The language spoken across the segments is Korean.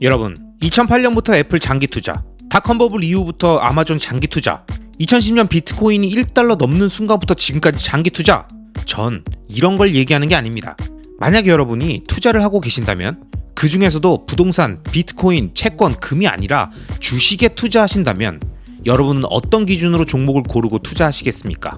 여러분, 2008년부터 애플 장기 투자, 닷컴 버블 이후부터 아마존 장기 투자, 2010년 비트코인이 1달러 넘는 순간부터 지금까지 장기 투자, 전 이런 걸 얘기하는 게 아닙니다. 만약에 여러분이 투자를 하고 계신다면 그 중에서도 부동산, 비트코인, 채권, 금이 아니라 주식에 투자하신다면 여러분은 어떤 기준으로 종목을 고르고 투자하시겠습니까?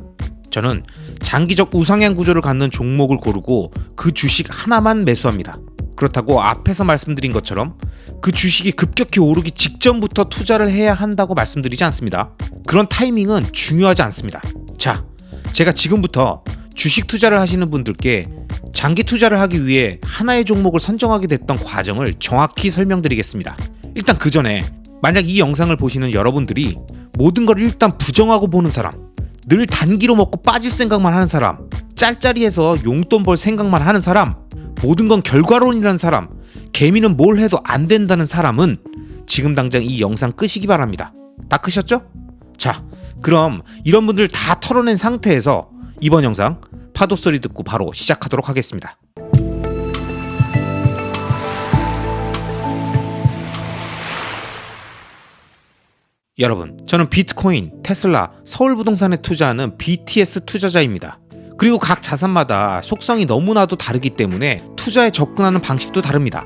저는 장기적 우상향 구조를 갖는 종목을 고르고 그 주식 하나만 매수합니다. 그렇다고 앞에서 말씀드린 것처럼 그 주식이 급격히 오르기 직전부터 투자를 해야 한다고 말씀드리지 않습니다. 그런 타이밍은 중요하지 않습니다. 자, 제가 지금부터 주식 투자를 하시는 분들께 장기 투자를 하기 위해 하나의 종목을 선정하게 됐던 과정을 정확히 설명드리겠습니다. 일단 그 전에 만약 이 영상을 보시는 여러분들이 모든 걸 일단 부정하고 보는 사람, 늘 단기로 먹고 빠질 생각만 하는 사람, 짤짤이해서 용돈 벌 생각만 하는 사람, 모든 건 결과론이라는 사람, 개미는 뭘 해도 안 된다는 사람은 지금 당장 이 영상 끄시기 바랍니다. 다 끄셨죠? 자, 그럼 이런 분들 다 털어낸 상태에서 이번 영상 파도 소리 듣고 바로 시작하도록 하겠습니다. 여러분, 저는 비트코인, 테슬라, 서울부동산에 투자하는 BTS 투자자입니다. 그리고 각 자산마다 속성이 너무나도 다르기 때문에 투자에 접근하는 방식도 다릅니다.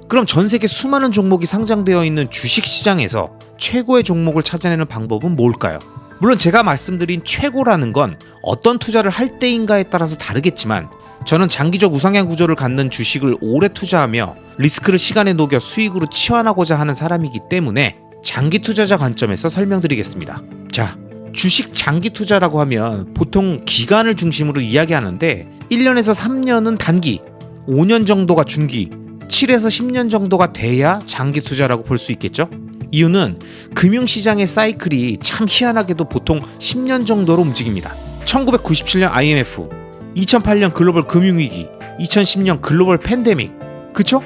그럼 전 세계 수많은 종목이 상장되어 있는 주식시장에서 최고의 종목을 찾아내는 방법은 뭘까요? 물론 제가 말씀드린 최고라는 건 어떤 투자를 할 때인가에 따라서 다르겠지만 저는 장기적 우상향 구조를 갖는 주식을 오래 투자하며 리스크를 시간에 녹여 수익으로 치환하고자 하는 사람이기 때문에 장기 투자자 관점에서 설명드리겠습니다. 자, 주식 장기 투자라고 하면 보통 기간을 중심으로 이야기하는데 1년에서 3년은 단기, 5년 정도가 중기, 7에서 10년 정도가 돼야 장기 투자라고 볼 수 있겠죠? 이유는 금융시장의 사이클이 참 희한하게도 보통 10년 정도로 움직입니다. 1997년 IMF, 2008년 글로벌 금융위기, 2010년 글로벌 팬데믹, 그쵸?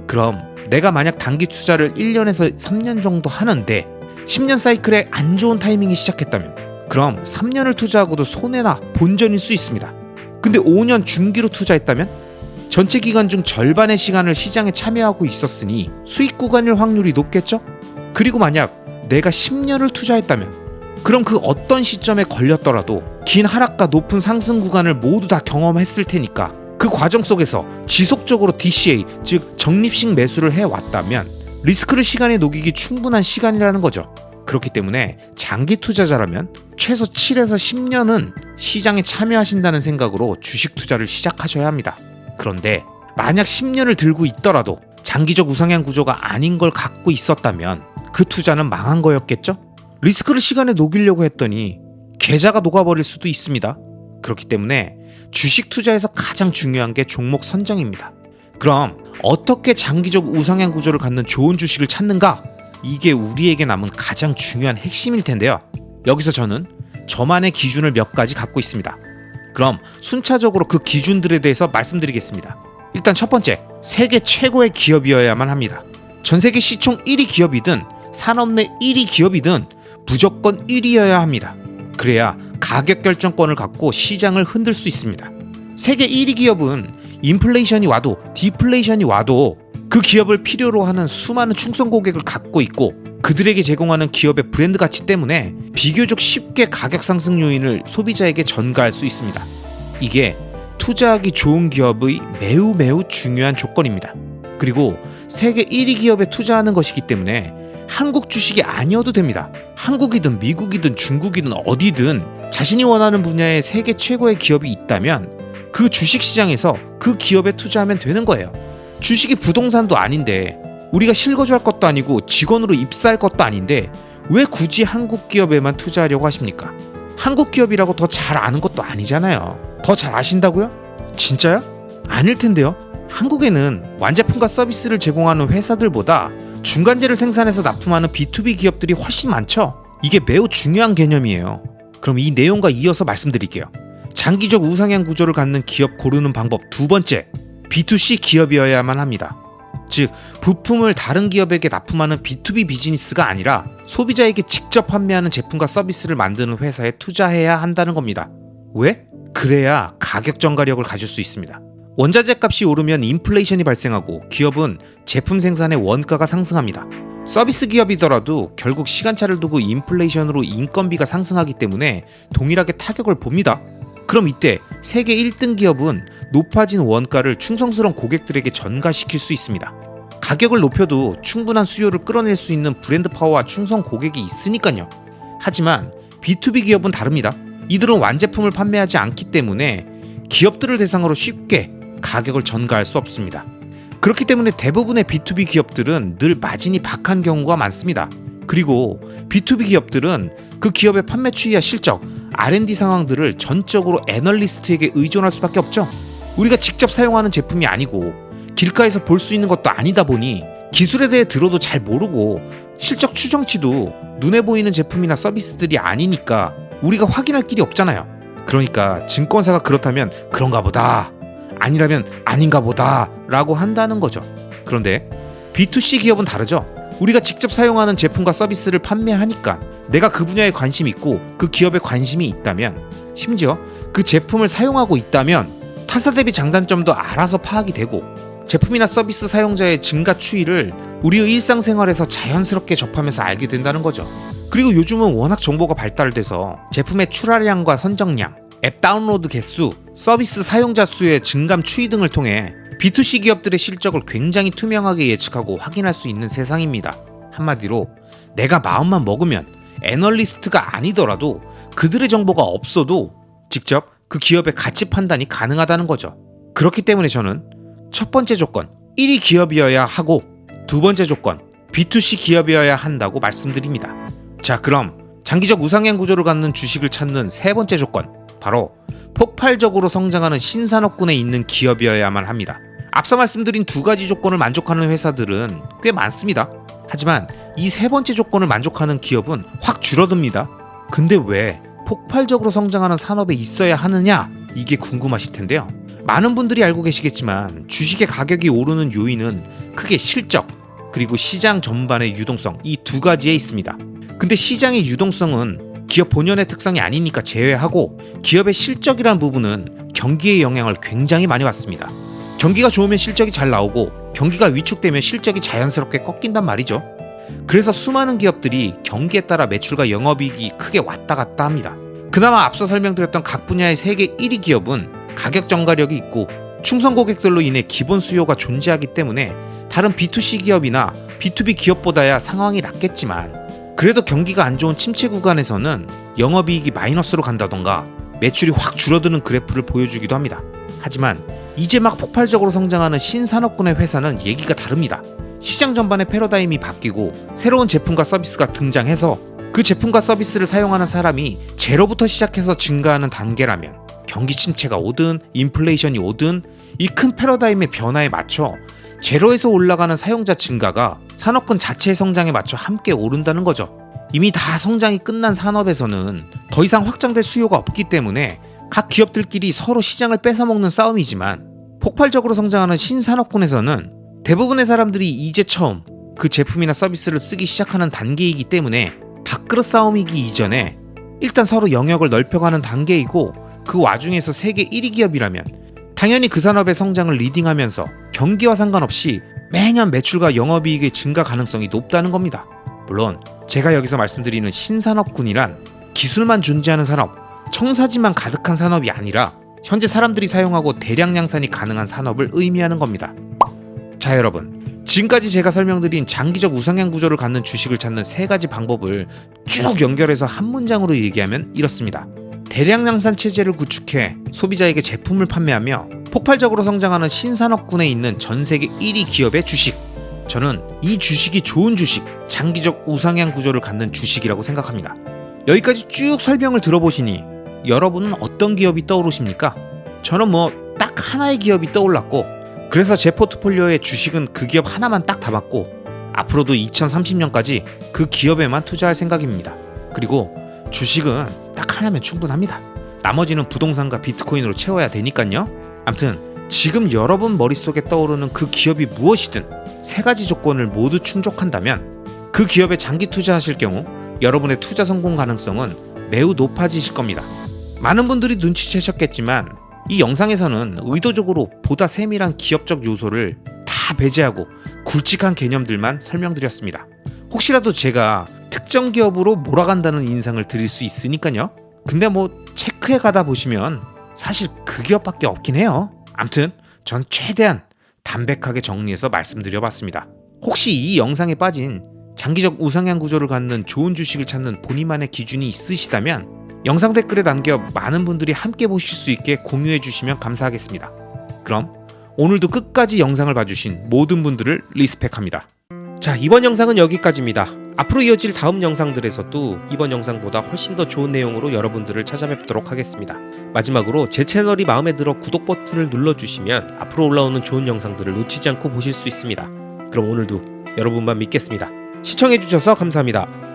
그럼 내가 만약 단기 투자를 1년에서 3년 정도 하는데 10년 사이클에 안 좋은 타이밍이 시작했다면 그럼 3년을 투자하고도 손해나 본전일 수 있습니다. 근데 5년 중기로 투자했다면 전체 기간 중 절반의 시간을 시장에 참여하고 있었으니 수익 구간일 확률이 높겠죠? 그리고 만약 내가 10년을 투자했다면 그럼 그 어떤 시점에 걸렸더라도 긴 하락과 높은 상승 구간을 모두 다 경험했을 테니까 그 과정 속에서 지속적으로 DCA, 즉 적립식 매수를 해왔다면 리스크를 시간에 녹이기 충분한 시간이라는 거죠. 그렇기 때문에 장기 투자자라면 최소 7에서 10년은 시장에 참여하신다는 생각으로 주식 투자를 시작하셔야 합니다. 그런데 만약 10년을 들고 있더라도 장기적 우상향 구조가 아닌 걸 갖고 있었다면 그 투자는 망한 거였겠죠? 리스크를 시간에 녹이려고 했더니 계좌가 녹아버릴 수도 있습니다. 그렇기 때문에 주식 투자에서 가장 중요한 게 종목 선정입니다. 그럼 어떻게 장기적 우상향 구조를 갖는 좋은 주식을 찾는가? 이게 우리에게 남은 가장 중요한 핵심일 텐데요. 여기서 저는 저만의 기준을 몇 가지 갖고 있습니다. 그럼 순차적으로 그 기준들에 대해서 말씀드리겠습니다. 일단 첫 번째, 세계 최고의 기업이어야만 합니다. 전 세계 시총 1위 기업이든 산업 내 1위 기업이든 무조건 1위여야 합니다. 그래야 가격 결정권을 갖고 시장을 흔들 수 있습니다. 세계 1위 기업은 인플레이션이 와도 디플레이션이 와도 그 기업을 필요로 하는 수많은 충성 고객을 갖고 있고 그들에게 제공하는 기업의 브랜드 가치 때문에 비교적 쉽게 가격 상승 요인을 소비자에게 전가할 수 있습니다. 이게 투자하기 좋은 기업의 매우 중요한 조건입니다. 그리고 세계 1위 기업에 투자하는 것이기 때문에 한국 주식이 아니어도 됩니다. 한국이든 미국이든 중국이든 어디든 자신이 원하는 분야에 세계 최고의 기업이 있다면 그 주식시장에서 그 기업에 투자하면 되는 거예요. 주식이 부동산도 아닌데 우리가 실거주할 것도 아니고 직원으로 입사할 것도 아닌데 왜 굳이 한국 기업에만 투자하려고 하십니까? 한국 기업이라고 더 잘 아는 것도 아니잖아요. 더 잘 아신다고요? 진짜요? 아닐 텐데요. 한국에는 완제품과 서비스를 제공하는 회사들보다 중간재를 생산해서 납품하는 B2B 기업들이 훨씬 많죠. 이게 매우 중요한 개념이에요. 그럼 이 내용과 이어서 말씀드릴게요. 장기적 우상향 구조를 갖는 기업 고르는 방법 두 번째, B2C 기업이어야만 합니다. 즉, 부품을 다른 기업에게 납품하는 B2B 비즈니스가 아니라 소비자에게 직접 판매하는 제품과 서비스를 만드는 회사에 투자해야 한다는 겁니다. 왜? 그래야 가격 전가력을 가질 수 있습니다. 원자재 값이 오르면 인플레이션이 발생하고 기업은 제품 생산의 원가가 상승합니다. 서비스 기업이더라도 결국 시간차를 두고 인플레이션으로 인건비가 상승하기 때문에 동일하게 타격을 봅니다. 그럼 이때 세계 1등 기업은 높아진 원가를 충성스러운 고객들에게 전가시킬 수 있습니다. 가격을 높여도 충분한 수요를 끌어낼 수 있는 브랜드 파워와 충성 고객이 있으니까요. 하지만 B2B 기업은 다릅니다. 이들은 완제품을 판매하지 않기 때문에 기업들을 대상으로 쉽게 가격을 전가할 수 없습니다. 그렇기 때문에 대부분의 B2B 기업들은 늘 마진이 박한 경우가 많습니다. 그리고 B2B 기업들은 그 기업의 판매 추이와 실적, R&D 상황들을 전적으로 애널리스트에게 의존할 수밖에 없죠. 우리가 직접 사용하는 제품이 아니고 길가에서 볼 수 있는 것도 아니다 보니 기술에 대해 들어도 잘 모르고 실적 추정치도 눈에 보이는 제품이나 서비스들이 아니니까 우리가 확인할 길이 없잖아요. 그러니까 증권사가 그렇다면 그런가 보다, 아니라면 아닌가 보다 라고 한다는 거죠. 그런데 B2C 기업은 다르죠. 우리가 직접 사용하는 제품과 서비스를 판매하니까 내가 그 분야에 관심이 있고 그 기업에 관심이 있다면, 심지어 그 제품을 사용하고 있다면 타사 대비 장단점도 알아서 파악이 되고 제품이나 서비스 사용자의 증가 추이를 우리의 일상생활에서 자연스럽게 접하면서 알게 된다는 거죠. 그리고 요즘은 워낙 정보가 발달돼서 제품의 출하량과 선정량, 앱 다운로드 개수, 서비스 사용자 수의 증감 추이 등을 통해 B2C 기업들의 실적을 굉장히 투명하게 예측하고 확인할 수 있는 세상입니다. 한마디로 내가 마음만 먹으면 애널리스트가 아니더라도 그들의 정보가 없어도 직접 그 기업의 가치 판단이 가능하다는 거죠. 그렇기 때문에 저는 첫 번째 조건 1위 기업이어야 하고 두 번째 조건 B2C 기업이어야 한다고 말씀드립니다. 자, 그럼 장기적 우상향 구조를 갖는 주식을 찾는 세 번째 조건, 바로 폭발적으로 성장하는 신산업군에 있는 기업이어야만 합니다. 앞서 말씀드린 두 가지 조건을 만족하는 회사들은 꽤 많습니다. 하지만 이 세 번째 조건을 만족하는 기업은 확 줄어듭니다. 근데 왜 폭발적으로 성장하는 산업에 있어야 하느냐? 이게 궁금하실 텐데요. 많은 분들이 알고 계시겠지만 주식의 가격이 오르는 요인은 크게 실적, 그리고 시장 전반의 유동성, 이 두 가지에 있습니다. 근데 시장의 유동성은 기업 본연의 특성이 아니니까 제외하고 기업의 실적이라는 부분은 경기의 영향을 굉장히 많이 받습니다. 경기가 좋으면 실적이 잘 나오고 경기가 위축되면 실적이 자연스럽게 꺾인단 말이죠. 그래서 수많은 기업들이 경기에 따라 매출과 영업이익이 크게 왔다 갔다 합니다. 그나마 앞서 설명드렸던 각 분야의 세계 1위 기업은 가격 전가력이 있고 충성 고객들로 인해 기본 수요가 존재하기 때문에 다른 B2C 기업이나 B2B 기업보다야 상황이 낫겠지만, 그래도 경기가 안 좋은 침체 구간에서는 영업이익이 마이너스로 간다던가 매출이 확 줄어드는 그래프를 보여주기도 합니다. 하지만 이제 막 폭발적으로 성장하는 신산업군의 회사는 얘기가 다릅니다. 시장 전반의 패러다임이 바뀌고 새로운 제품과 서비스가 등장해서 그 제품과 서비스를 사용하는 사람이 제로부터 시작해서 증가하는 단계라면 경기 침체가 오든 인플레이션이 오든 이 큰 패러다임의 변화에 맞춰 제로에서 올라가는 사용자 증가가 산업군 자체의 성장에 맞춰 함께 오른다는 거죠. 이미 다 성장이 끝난 산업에서는 더 이상 확장될 수요가 없기 때문에 각 기업들끼리 서로 시장을 뺏어먹는 싸움이지만, 폭발적으로 성장하는 신산업군에서는 대부분의 사람들이 이제 처음 그 제품이나 서비스를 쓰기 시작하는 단계이기 때문에 밥그릇 싸움이기 이전에 일단 서로 영역을 넓혀가는 단계이고, 그 와중에서 세계 1위 기업이라면 당연히 그 산업의 성장을 리딩하면서 경기와 상관없이 매년 매출과 영업이익의 증가 가능성이 높다는 겁니다. 물론 제가 여기서 말씀드리는 신산업군이란 기술만 존재하는 산업, 청사지만 가득한 산업이 아니라 현재 사람들이 사용하고 대량 양산이 가능한 산업을 의미하는 겁니다. 자, 여러분, 지금까지 제가 설명드린 장기적 우상향 구조를 갖는 주식을 찾는 세 가지 방법을 쭉 연결해서 한 문장으로 얘기하면 이렇습니다. 대량 양산 체제를 구축해 소비자에게 제품을 판매하며 폭발적으로 성장하는 신산업군에 있는 전 세계 1위 기업의 주식. 저는 이 주식이 좋은 주식, 장기적 우상향 구조를 갖는 주식이라고 생각합니다. 여기까지 쭉 설명을 들어보시니 여러분은 어떤 기업이 떠오르십니까? 저는 딱 하나의 기업이 떠올랐고, 그래서 제 포트폴리오에 주식은 그 기업 하나만 딱 담았고 앞으로도 2030년까지 그 기업에만 투자할 생각입니다. 그리고 주식은 딱 하나면 충분합니다. 나머지는 부동산과 비트코인으로 채워야 되니까요. 아무튼 지금 여러분 머릿속에 떠오르는 그 기업이 무엇이든 세 가지 조건을 모두 충족한다면 그 기업에 장기 투자하실 경우 여러분의 투자 성공 가능성은 매우 높아지실 겁니다. 많은 분들이 눈치채셨겠지만 이 영상에서는 의도적으로 보다 세밀한 기업적 요소를 다 배제하고 굵직한 개념들만 설명드렸습니다. 혹시라도 제가 특정 기업으로 몰아간다는 인상을 드릴 수 있으니까요. 근데 뭐 체크해 가다 보시면 사실 그 기업밖에 없긴 해요. 암튼 전 최대한 담백하게 정리해서 말씀드려봤습니다. 혹시 이 영상에 빠진 장기적 우상향 구조를 갖는 좋은 주식을 찾는 본인만의 기준이 있으시다면 영상 댓글에 남겨 많은 분들이 함께 보실 수 있게 공유해 주시면 감사하겠습니다. 그럼 오늘도 끝까지 영상을 봐주신 모든 분들을 리스펙합니다. 자, 이번 영상은 여기까지입니다. 앞으로 이어질 다음 영상들에서도 이번 영상보다 훨씬 더 좋은 내용으로 여러분들을 찾아뵙도록 하겠습니다. 마지막으로 제 채널이 마음에 들어 구독 버튼을 눌러주시면 앞으로 올라오는 좋은 영상들을 놓치지 않고 보실 수 있습니다. 그럼 오늘도 여러분만 믿겠습니다. 시청해주셔서 감사합니다.